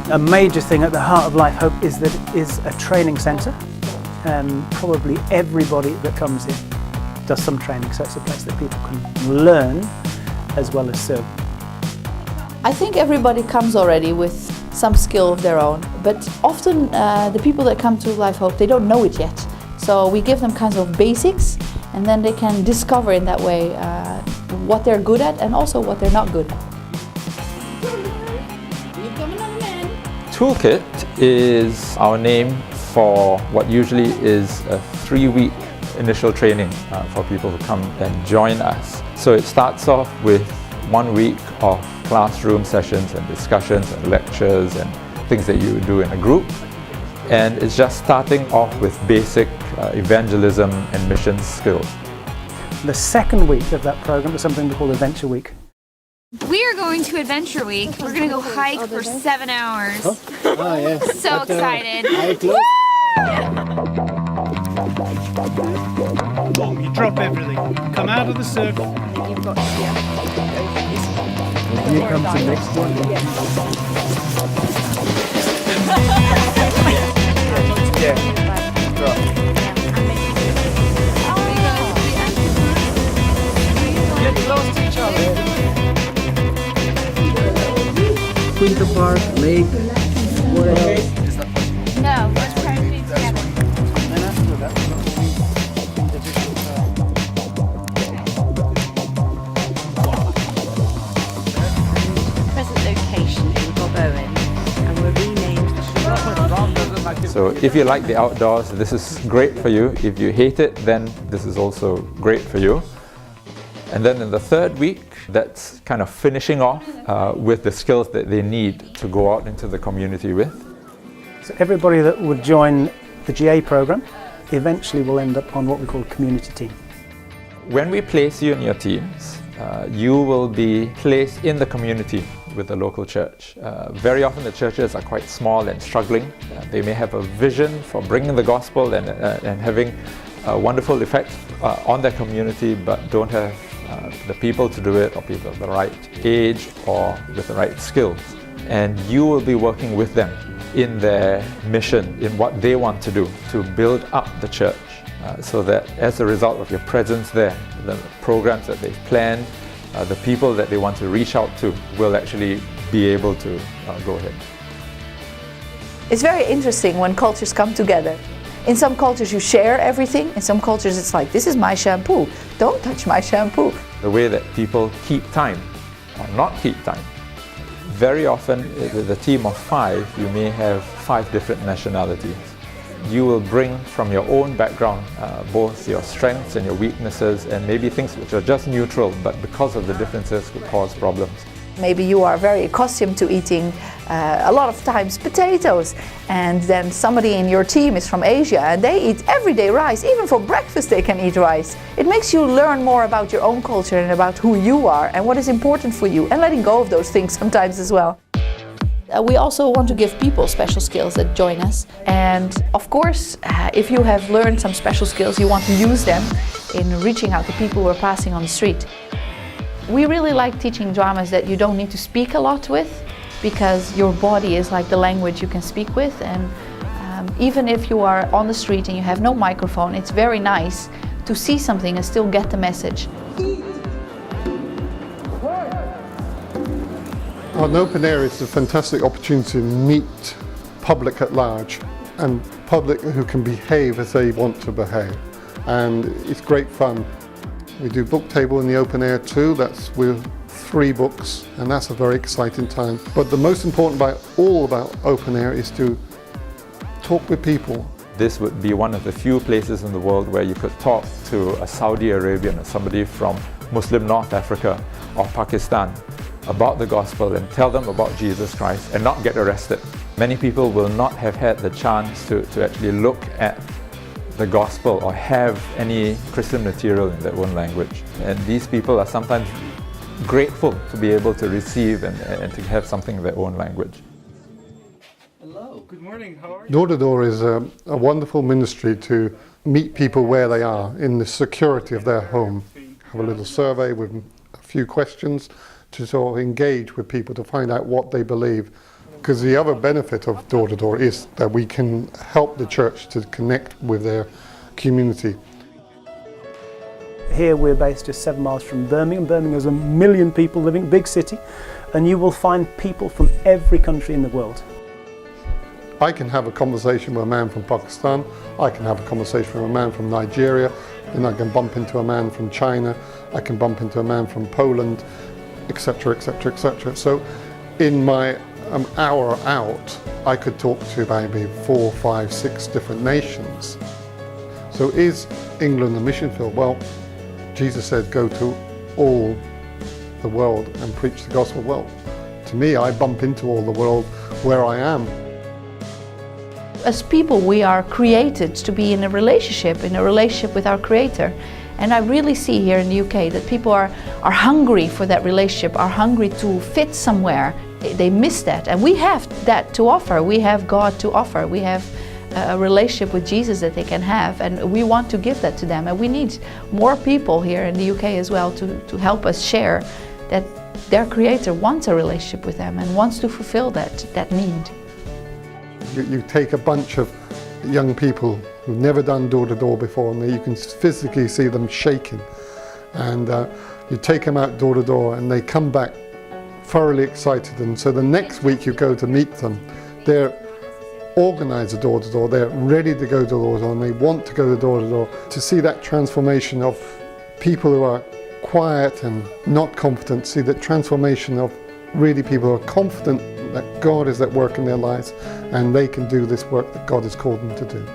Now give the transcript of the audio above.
A major thing at the heart of Lifehope is that it is a training centre. Probably everybody that comes here does some training, so it's a place that people can learn as well as serve. I think everybody comes already with some skill of their own, but often the people that come to Lifehope, they don't know it yet. So we give them kinds of basics, and then they can discover in that way what they're good at and also what they're not good at. Toolkit is our name for what usually is a 3-week initial training for people who come and join us. So it starts off with 1 week of classroom sessions and discussions and lectures and things that you do in a group. And it's just starting off with basic evangelism and mission skills. The second week of that program is something we call Adventure Week. We are going to Adventure Week. We're going to go hike for 7 hours. Oh, yes. So excited. Boom, you drop everything. Come out of the circle. You've got You come to next one. Get close to each other. Quinta Park, Lake. What else? No, let's try to be together. Present location in Bobowen, and we're renamed. So if you like the outdoors, this is great for you. If you hate it, then this is also great for you. And then in the third week, that's kind of finishing off with the skills that they need to go out into the community with. So everybody that would join the GA program eventually will end up on what we call a community team. When we place you in your teams, you will be placed in the community with the local church. Very often the churches are quite small and struggling. They may have a vision for bringing the gospel and having a wonderful effect on their community, but don't have the people to do it, or people of the right age or with the right skills. And you will be working with them in their mission, in what they want to do, to build up the church, so that as a result of your presence there, the programs that they've planned, the people that they want to reach out to will actually be able to go ahead. It's very interesting when cultures come together. In some cultures you share everything, in some cultures it's like, this is my shampoo, don't touch my shampoo. The way that people keep time or not keep time. Very often with a team of 5, you may have 5 different nationalities. You will bring from your own background both your strengths and your weaknesses, and maybe things which are just neutral, but because of the differences could cause problems. Maybe you are very accustomed to eating a lot of times potatoes, and then somebody in your team is from Asia and they eat everyday rice. Even for breakfast they can eat rice. It makes you learn more about your own culture and about who you are and what is important for you, and letting go of those things sometimes as well. We also want to give people special skills that join us, and of course if you have learned some special skills you want to use them in reaching out to people who are passing on the street. We really like teaching dramas that you don't need to speak a lot with, because your body is like the language you can speak with, and even if you are on the street and you have no microphone, it's very nice to see something and still get the message. On open air, it's a fantastic opportunity to meet public at large, and public who can behave as they want to behave, and it's great fun. We do book table in the open air too. That's with 3 books, and that's a very exciting time. But the most important about open air is to talk with people. This would be one of the few places in the world where you could talk to a Saudi Arabian or somebody from Muslim North Africa or Pakistan about the gospel and tell them about Jesus Christ and not get arrested. Many people will not have had the chance to actually look at the gospel or have any Christian material in their own language. And these people are sometimes grateful to be able to receive and to have something in their own language. Hello, good morning, how are you? Door to Door is a wonderful ministry to meet people where they are in the security of their home. Have a little survey with a few questions to sort of engage with people to find out what they believe. Because the other benefit of door-to-door is that we can help the church to connect with their community. Here we're based just 7 miles from Birmingham. Birmingham has 1 million people living, big city, and you will find people from every country in the world. I can have a conversation with a man from Pakistan, I can have a conversation with a man from Nigeria, and I can bump into a man from China, I can bump into a man from Poland, etc, etc, etc. So in my hour out, I could talk to maybe 4, 5, 6 different nations. So is England a mission field? Well, Jesus said go to all the world and preach the gospel. Well, to me, I bump into all the world where I am. As people, we are created to be in a relationship with our Creator. And I really see here in the UK that people are hungry for that relationship, are hungry to fit somewhere. They miss that, and we have that to offer. We have God to offer. We have a relationship with Jesus that they can have, and we want to give that to them. And we need more people here in the UK as well to help us share that their Creator wants a relationship with them and wants to fulfill that need. You take a bunch of young people who've never done door-to-door before, and you can physically see them shaking. And you take them out door-to-door and they come back thoroughly excited. And so the next week you go to meet them, they're organised a door-to-door, they're ready to go door-to-door, and they want to go door-to-door. To see that transformation of people who are quiet and not confident, see that transformation of really people who are confident that God is at work in their lives and they can do this work that God has called them to do.